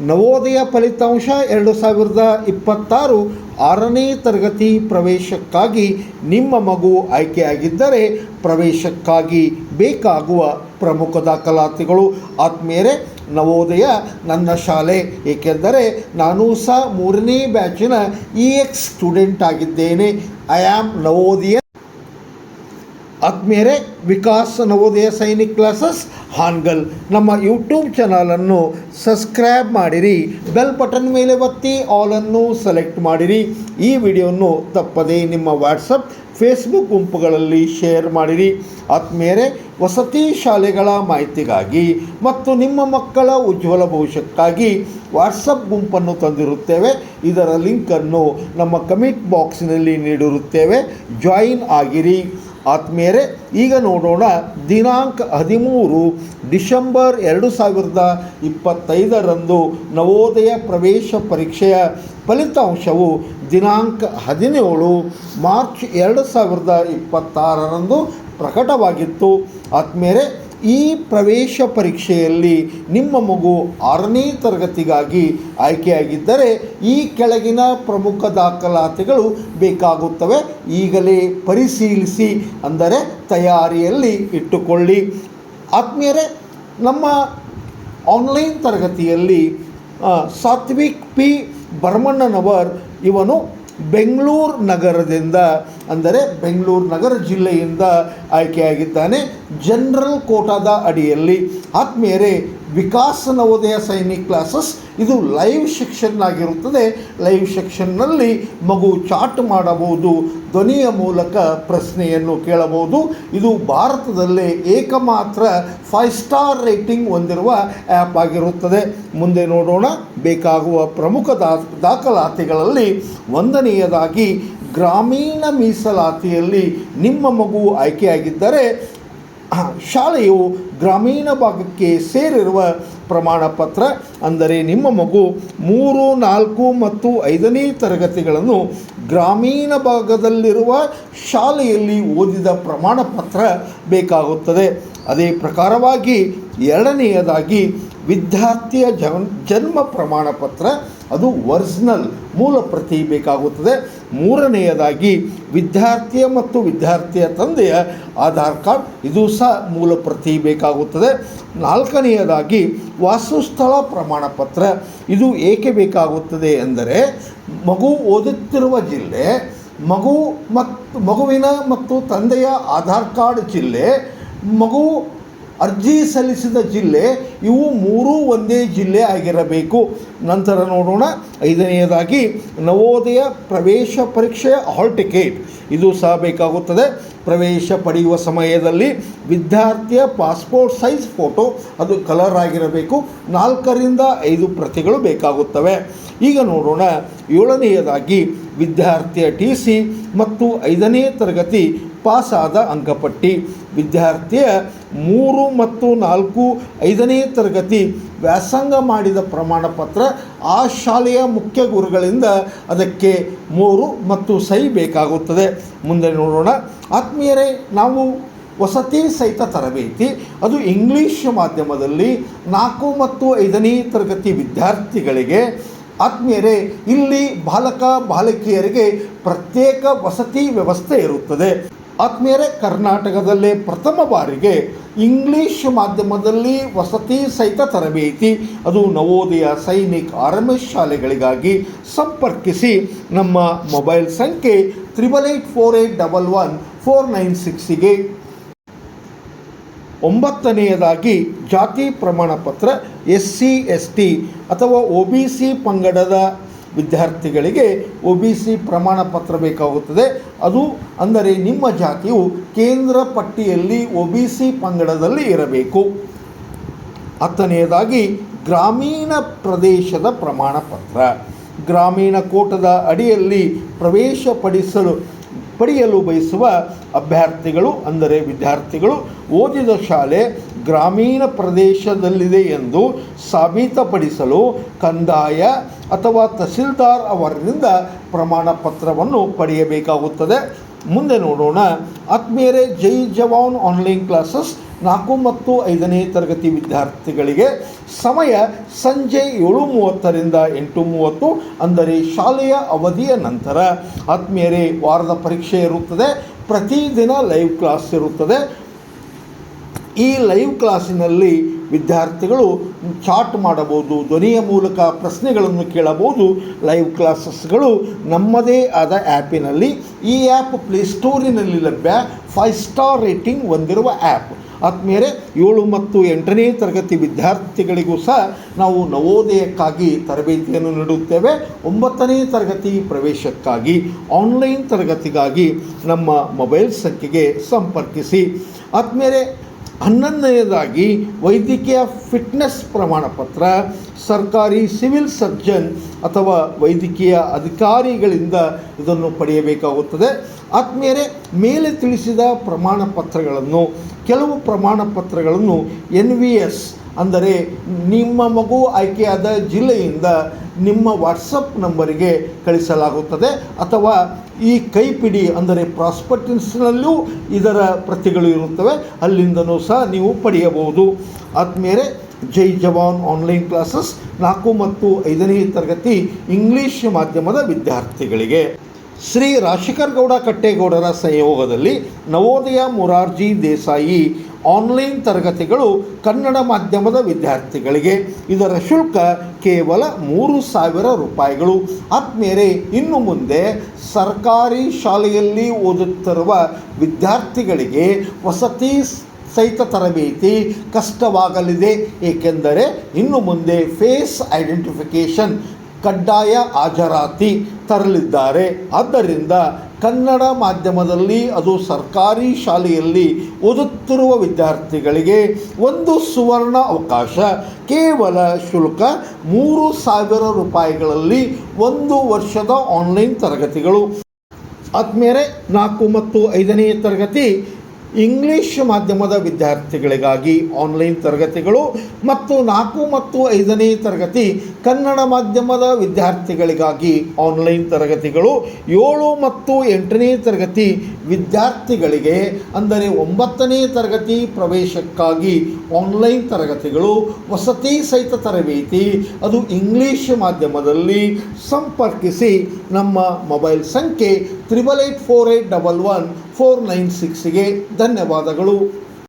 ನವೋದಯ ಫಲಿತಾಂಶ 2026 6ನೇ ತರಗತಿ ಪ್ರವೇಶಕ್ಕಾಗಿ ನಿಮ್ಮ ಮಗು ಆಯ್ಕೆಯಾಗಿದ್ದರೆ ಪ್ರವೇಶಕ್ಕಾಗಿ ಬೇಕಾಗುವ ಪ್ರಮುಖ ದಾಖಲಾತಿಗಳು. ಆತ್ಮೀಯರೇ, ನವೋದಯ ನನ್ನ ಶಾಲೆ, ಏಕೆಂದರೆ ನಾನು ಸಹ 3ನೇ ಬ್ಯಾಚಿನ EX ಸ್ಟೂಡೆಂಟ್ ಆಗಿದ್ದೇನೆ. I am Navodaya. ಆತ್ಮೀಯರೇ, ವಿಕಾಸ್ ನವೋದಯ ಸೈನಿಕ್ ಕ್ಲಾಸಸ್ ಹಾನಗಲ್ ನಮ್ಮ ಯೂಟ್ಯೂಬ್ ಚಾನಲನ್ನು ಸಬ್ಸ್ಕ್ರೈಬ್ ಮಾಡಿರಿ, ಬೆಲ್ ಬಟನ್ ಮೇಲೆ ಒತ್ತಿ ಆಲನ್ನು ಸೆಲೆಕ್ಟ್ ಮಾಡಿರಿ. ಈ ವಿಡಿಯೋವನ್ನು ತಪ್ಪದೇ ನಿಮ್ಮ ವಾಟ್ಸಪ್, ಫೇಸ್ಬುಕ್ ಗುಂಪುಗಳಲ್ಲಿ ಶೇರ್ ಮಾಡಿರಿ. ಆತ್ಮೀಯರೇ, ವಸತಿ ಶಾಲೆಗಳ ಮಾಹಿತಿಗಾಗಿ ಮತ್ತು ನಿಮ್ಮ ಮಕ್ಕಳ ಉಜ್ವಲ ಭವಿಷ್ಯಕ್ಕಾಗಿ ವಾಟ್ಸಪ್ ಗುಂಪನ್ನು ತಂದಿರುತ್ತೇವೆ. ಇದರ ಲಿಂಕನ್ನು ನಮ್ಮ ಕಮೆಂಟ್ ಬಾಕ್ಸ್ನಲ್ಲಿ ನೀಡಿರುತ್ತೇವೆ, ಜಾಯಿನ್ ಆಗಿರಿ. ಆತ್ಮೀಯರೇ, ಈಗ ನೋಡೋಣ ದಿನಾಂಕ 13 ಡಿಸೆಂಬರ್ 2025ರಂದು ನವೋದಯ ಪ್ರವೇಶ ಪರೀಕ್ಷೆಯ ಫಲಿತಾಂಶವು ದಿನಾಂಕ 17 ಮಾರ್ಚ್ 2026ರಂದು ಪ್ರಕಟವಾಗಿತ್ತು. ಆತ್ಮೀಯರೇ, ಈ ಪ್ರವೇಶ ಪರೀಕ್ಷೆಯಲ್ಲಿ ನಿಮ್ಮ ಮಗು 6ನೇ ತರಗತಿಗಾಗಿ ಆಯ್ಕೆಯಾಗಿದ್ದರೆ ಈ ಕೆಳಗಿನ ಪ್ರಮುಖ ದಾಖಲಾತಿಗಳು ಬೇಕಾಗುತ್ತವೆ. ಈಗಲೇ ಪರಿಶೀಲಿಸಿ, ಅಂದರೆ ತಯಾರಿಯಲ್ಲಿ ಇಟ್ಟುಕೊಳ್ಳಿ. ಆತ್ಮೀಯರೇ, ನಮ್ಮ ಆನ್ಲೈನ್ ತರಗತಿಯಲ್ಲಿ ಸಾತ್ವಿಕ್ ಪಿ ಭರಮಣ್ಣನವರ್ ಇವನು ಬೆಂಗಳೂರು ನಗರದಿಂದ, ಅಂದರೆ ಬೆಂಗಳೂರು ನಗರ ಜಿಲ್ಲೆಯಿಂದ ಆಯ್ಕೆಯಾಗಿದ್ದಾನೆ ಜನರಲ್ ಕೋಟಾದ ಅಡಿಯಲ್ಲಿ. ಆತ್ಮೀಯರೇ, ವಿಕಾಸ್ ನವೋದಯ ಸೈನಿಕ್ ಕ್ಲಾಸಸ್ ಇದು ಲೈವ್ ಸೆಕ್ಷನ್ ಆಗಿರುತ್ತದೆ. ಲೈವ್ ಸೆಕ್ಷನ್ನಲ್ಲಿ ಮಗು ಚಾಟ್ ಮಾಡಬಹುದು, ಧ್ವನಿಯ ಮೂಲಕ ಪ್ರಶ್ನೆಯನ್ನು ಕೇಳಬಹುದು. ಇದು ಭಾರತದಲ್ಲೇ ಏಕಮಾತ್ರ 5 ಸ್ಟಾರ್ ರೇಟಿಂಗ್ ಹೊಂದಿರುವ ಆ್ಯಪ್ ಆಗಿರುತ್ತದೆ. ಮುಂದೆ ನೋಡೋಣ ಬೇಕಾಗುವ ಪ್ರಮುಖ ದಾಖಲಾತಿಗಳಲ್ಲಿ ಒಂದನೆಯದಾಗಿ ಗ್ರಾಮೀಣ ಮೀಸಲಾತಿಯಲ್ಲಿ ನಿಮ್ಮ ಮಗು ಆಯ್ಕೆಯಾಗಿದ್ದರೆ ಶಾಲೆಯು ಗ್ರಾಮೀಣ ಭಾಗಕ್ಕೆ ಸೇರಿರುವ ಪ್ರಮಾಣ ಪತ್ರ, ಅಂದರೆ ನಿಮ್ಮ ಮಗು 3, 4 ಮತ್ತು 5ನೇ ತರಗತಿಗಳನ್ನು ಗ್ರಾಮೀಣ ಭಾಗದಲ್ಲಿರುವ ಶಾಲೆಯಲ್ಲಿ ಓದಿದ ಪ್ರಮಾಣ ಪತ್ರ ಬೇಕಾಗುತ್ತದೆ. ಅದೇ ಪ್ರಕಾರವಾಗಿ ಎರಡನೆಯದಾಗಿ ವಿದ್ಯಾರ್ಥಿಯ ಜನ್ಮ ಪ್ರಮಾಣ ಪತ್ರ, ಅದು ಒರಿಜಿನಲ್ ಮೂಲ ಪ್ರತಿ ಬೇಕಾಗುತ್ತದೆ. ಮೂರನೆಯದಾಗಿ ವಿದ್ಯಾರ್ಥಿಯ ಮತ್ತು ವಿದ್ಯಾರ್ಥಿಯ ತಂದೆಯ ಆಧಾರ್ ಕಾರ್ಡ್, ಇದು ಸಹ ಮೂಲ ಪ್ರತಿ ಬೇಕಾಗುತ್ತದೆ. ನಾಲ್ಕನೆಯದಾಗಿ ವಾಸಸ್ಥಳ ಪ್ರಮಾಣ ಪತ್ರ. ಇದು ಏಕೆ ಬೇಕಾಗುತ್ತದೆ ಎಂದರೆ ಮಗು ಓದುತ್ತಿರುವ ಜಿಲ್ಲೆ, ಮಗುವಿನ ಮತ್ತು ತಂದೆಯ ಆಧಾರ್ ಕಾರ್ಡ್ ಜಿಲ್ಲೆ, ಮಗು ಅರ್ಜಿ ಸಲ್ಲಿಸಿದ ಜಿಲ್ಲೆ, ಇವು ಮೂರೂ ಒಂದೇ ಜಿಲ್ಲೆ ಆಗಿರಬೇಕು. ನಂತರ ನೋಡೋಣ ಐದನೆಯದಾಗಿ ನವೋದಯ ಪ್ರವೇಶ ಪರೀಕ್ಷೆಯ ಹಾಲ್ ಟಿಕೆಟ್, ಇದು ಸಹ ಬೇಕಾಗುತ್ತದೆ. ಪ್ರವೇಶ ಪಡೆಯುವ ಸಮಯದಲ್ಲಿ ವಿದ್ಯಾರ್ಥಿಯ ಪಾಸ್ಪೋರ್ಟ್ ಸೈಜ್ ಫೋಟೋ, ಅದು ಕಲರ್ ಆಗಿರಬೇಕು. 4 ರಿಂದ 5 ಪ್ರತಿಗಳು ಬೇಕಾಗುತ್ತವೆ. ಈಗ ನೋಡೋಣ ಏಳನೆಯದಾಗಿ ವಿದ್ಯಾರ್ಥಿಯ TC ಮತ್ತು 5ನೇ ತರಗತಿ ಪಾಸಾದ ಅಂಕಪಟ್ಟಿ. ವಿದ್ಯಾರ್ಥಿಯ 3 ಮತ್ತು 4, 5ನೇ ತರಗತಿ ವ್ಯಾಸಂಗ ಮಾಡಿದ ಪ್ರಮಾಣ ಪತ್ರ, ಆ ಶಾಲೆಯ ಮುಖ್ಯ ಗುರುಗಳಿಂದ ಅದಕ್ಕೆ 3 ಮತ್ತು ಸಹಿ ಬೇಕಾಗುತ್ತದೆ. ಮುಂದೆ ನೋಡೋಣ ಆತ್ಮೀಯರೇ, ನಾವು ವಸತಿ ಸಹಿತ ತರಬೇತಿ, ಅದು ಇಂಗ್ಲೀಷ್ ಮಾಧ್ಯಮದಲ್ಲಿ 4 ಮತ್ತು 5ನೇ ತರಗತಿ ವಿದ್ಯಾರ್ಥಿಗಳಿಗೆ. ಆತ್ಮೀಯರೇ, ಇಲ್ಲಿ ಬಾಲಕ ಬಾಲಕಿಯರಿಗೆ ಪ್ರತ್ಯೇಕ ವಸತಿ ವ್ಯವಸ್ಥೆ ಇರುತ್ತದೆ. ಆತ್ಮೀಯರೇ, ಕರ್ನಾಟಕದಲ್ಲೇ ಪ್ರಥಮ ಬಾರಿಗೆ ಇಂಗ್ಲೀಷ್ ಮಾಧ್ಯಮದಲ್ಲಿ ವಸತಿ ಸಹಿತ ತರಬೇತಿ, ಅದು ನವೋದಯ ಸೈನಿಕ್ RMS ಶಾಲೆಗಳಿಗಾಗಿ ಸಂಪರ್ಕಿಸಿ. ನಮ್ಮ ಮೊಬೈಲ್ ಸಂಖ್ಯೆ 8884811496ಗೆ. 9ನೆಯದಾಗಿ ಜಾತಿ ಪ್ರಮಾಣ ಪತ್ರ, SC ST ಅಥವಾ OBC ಪಂಗಡದ ವಿದ್ಯಾರ್ಥಿಗಳಿಗೆ OBC ಪ್ರಮಾಣ ಪತ್ರ ಬೇಕಾಗುತ್ತದೆ. ಅದು ಅಂದರೆ ನಿಮ್ಮ ಜಾತಿಯು ಕೇಂದ್ರ ಪಟ್ಟಿಯಲ್ಲಿ OBC ಪಂಗಡದಲ್ಲಿ ಇರಬೇಕು. 10ನೆಯದಾಗಿ ಗ್ರಾಮೀಣ ಪ್ರದೇಶದ ಪ್ರಮಾಣ ಪತ್ರ. ಗ್ರಾಮೀಣ ಕೋಟದ ಅಡಿಯಲ್ಲಿ ಪ್ರವೇಶ ಪಡೆಯಲು ಬಯಸುವ ಅಭ್ಯರ್ಥಿಗಳು, ಅಂದರೆ ವಿದ್ಯಾರ್ಥಿಗಳು ಓದಿದ ಶಾಲೆ ಗ್ರಾಮೀಣ ಪ್ರದೇಶದಲ್ಲಿದೆ ಎಂದು ಸಾಬೀತುಪಡಿಸಲು ಕಂದಾಯ ಅಥವಾ ತಹಸೀಲ್ದಾರ್ ಅವರಿಂದ ಪ್ರಮಾಣ ಪತ್ರವನ್ನು ಪಡೆಯಬೇಕಾಗುತ್ತದೆ. ಮುಂದೆ ನೋಡೋಣ. ಆತ್ಮೀಯರೇ, ಜೈ ಜವಾನ್ ಆನ್ಲೈನ್ ಕ್ಲಾಸಸ್ 4 ಮತ್ತು 5ನೇ ತರಗತಿ ವಿದ್ಯಾರ್ಥಿಗಳಿಗೆ ಸಮಯ ಸಂಜೆ 7:30ರಿಂದ 8:30, ಅಂದರೆ ಶಾಲೆಯ ಅವಧಿಯ ನಂತರ. ಆತ್ಮೀಯರೇ, ವಾರದ ಪರೀಕ್ಷೆ ಇರುತ್ತದೆ, ಪ್ರತಿದಿನ ಲೈವ್ ಕ್ಲಾಸ್ ಇರುತ್ತದೆ. ಈ ಲೈವ್ ಕ್ಲಾಸಿನಲ್ಲಿ ವಿದ್ಯಾರ್ಥಿಗಳು ಚಾಟ್ ಮಾಡಬಹುದು, ಧ್ವನಿಯ ಮೂಲಕ ಪ್ರಶ್ನೆಗಳನ್ನು ಕೇಳಬಹುದು. ಲೈವ್ ಕ್ಲಾಸಸ್ಗಳು ನಮ್ಮದೇ ಆದ ಆ್ಯಪಿನಲ್ಲಿ, ಈ ಆ್ಯಪ್ ಪ್ಲೇಸ್ಟೋರಿನಲ್ಲಿ ಲಭ್ಯ, 5 ಸ್ಟಾರ್ ರೇಟಿಂಗ್ ಹೊಂದಿರುವ ಆ್ಯಪ್. ಆತ್ಮೀಯರೇ, 7 ಮತ್ತು 8ನೇ ತರಗತಿ ವಿದ್ಯಾರ್ಥಿಗಳಿಗೂ ಸಹ ನಾವು ನವೋದಯಕ್ಕಾಗಿ ತರಬೇತಿಯನ್ನು ನೀಡುತ್ತೇವೆ. 9ನೇ ತರಗತಿ ಪ್ರವೇಶಕ್ಕಾಗಿ ಆನ್ಲೈನ್ ತರಗತಿಗಾಗಿ ನಮ್ಮ ಮೊಬೈಲ್ ಸಂಖ್ಯೆಗೆ ಸಂಪರ್ಕಿಸಿ. ಆತ್ಮೀಯರೇ, 11ನೇದಾಗಿ ವೈದ್ಯಕೀಯ ಫಿಟ್ನೆಸ್ ಪ್ರಮಾಣಪತ್ರ ಸರ್ಕಾರಿ ಸಿವಿಲ್ ಸರ್ಜನ್ ಅಥವಾ ವೈದ್ಯಕೀಯ ಅಧಿಕಾರಿಗಳಿಂದ ಇದನ್ನು ಪಡೆಯಬೇಕಾಗುತ್ತದೆ. ಆತ್ಮೀಯರೇ, ಮೇಲೆ ತಿಳಿಸಿದ ಪ್ರಮಾಣಪತ್ರಗಳನ್ನು, ಕೆಲವು ಪ್ರಮಾಣಪತ್ರಗಳನ್ನು NVS ಅಂದರೆ ನಿಮ್ಮ ಮಗು ಆಯ್ಕೆಯಾದ ಜಿಲ್ಲೆಯಿಂದ ನಿಮ್ಮ ವಾಟ್ಸಪ್ ನಂಬರಿಗೆ ಕಳಿಸಲಾಗುತ್ತದೆ, ಅಥವಾ ಈ ಕೈಪಿಡಿ ಅಂದರೆ ಪ್ರಾಸ್ಪೆಕ್ಟಸ್ನಲ್ಲೂ ಇದರ ಪ್ರತಿಗಳು ಇರುತ್ತವೆ, ಅಲ್ಲಿಂದನೂ ಸಹ ನೀವು ಪಡೆಯಬಹುದು. ಆತ್ಮೀಯರೇ, ಜೈ ಜವಾನ್ ಆನ್ಲೈನ್ ಕ್ಲಾಸಸ್ 4 ಮತ್ತು 5ನೇ ತರಗತಿ ಇಂಗ್ಲೀಷ್ ಮಾಧ್ಯಮದ ವಿದ್ಯಾರ್ಥಿಗಳಿಗೆ ಶ್ರೀ ರಾಜಶೇಖರ ಗೌಡ ಕಟ್ಟೇಗೌಡರ ಸಂಯೋಗದಲ್ಲಿ ನವೋದಯ ಮೊರಾರ್ಜಿ ದೇಸಾಯಿ ಆನ್ಲೈನ್ ತರಗತಿಗಳು ಕನ್ನಡ ಮಾಧ್ಯಮದ ವಿದ್ಯಾರ್ಥಿಗಳಿಗೆ. ಇದರ ಶುಲ್ಕ ಕೇವಲ 3,000 ರೂಪಾಯಿಗಳು. ಆತ್ಮೀಯರೇ, ಇನ್ನು ಮುಂದೆ ಸರ್ಕಾರಿ ಶಾಲೆಯಲ್ಲಿ ಓದುತ್ತಿರುವ ವಿದ್ಯಾರ್ಥಿಗಳಿಗೆ ವಸತಿ ಸಹಿತ ತರಬೇತಿ ಕಷ್ಟವಾಗಲಿದೆ. ಏಕೆಂದರೆ ಇನ್ನು ಮುಂದೆ ಫೇಸ್ ಐಡೆಂಟಿಫಿಕೇಷನ್ ಕಡ್ಡಾಯ ಹಾಜರಾತಿ ತರಲಿದ್ದಾರೆ. ಆದ್ದರಿಂದ ಕನ್ನಡ ಮಾಧ್ಯಮದಲ್ಲಿ, ಅದು ಸರ್ಕಾರಿ ಶಾಲೆಯಲ್ಲಿ ಓದುತ್ತಿರುವ ವಿದ್ಯಾರ್ಥಿಗಳಿಗೆ ಒಂದು ಸುವರ್ಣ ಅವಕಾಶ. ಕೇವಲ ಶುಲ್ಕ 3,000 ರೂಪಾಯಿಗಳಲ್ಲಿ 1 ವರ್ಷದ ಆನ್ಲೈನ್ ತರಗತಿಗಳು. ಆತ್ಮೀಯರೇ, 4 ಮತ್ತು 5ನೇ ತರಗತಿ ಇಂಗ್ಲೀಷ್ ಮಾಧ್ಯಮದ ವಿದ್ಯಾರ್ಥಿಗಳಿಗಾಗಿ ಆನ್ಲೈನ್ ತರಗತಿಗಳು ಮತ್ತು 4 ಮತ್ತು 5ನೇ ತರಗತಿ ಕನ್ನಡ ಮಾಧ್ಯಮದ ವಿದ್ಯಾರ್ಥಿಗಳಿಗಾಗಿ ಆನ್ಲೈನ್ ತರಗತಿಗಳು. 7 ಮತ್ತು 8ನೇ ತರಗತಿ ವಿದ್ಯಾರ್ಥಿಗಳಿಗೆ, ಅಂದರೆ 9ನೇ ತರಗತಿ ಪ್ರವೇಶಕ್ಕಾಗಿ ಆನ್ಲೈನ್ ತರಗತಿಗಳು, ವಸತಿ ಸಹಿತ ತರಬೇತಿ, ಅದು ಇಂಗ್ಲೀಷ್ ಮಾಧ್ಯಮದಲ್ಲಿ. ಸಂಪರ್ಕಿಸಿ ನಮ್ಮ ಮೊಬೈಲ್ ಸಂಖ್ಯೆ 8884811496ಗೆ. ಧನ್ಯವಾದಗಳು.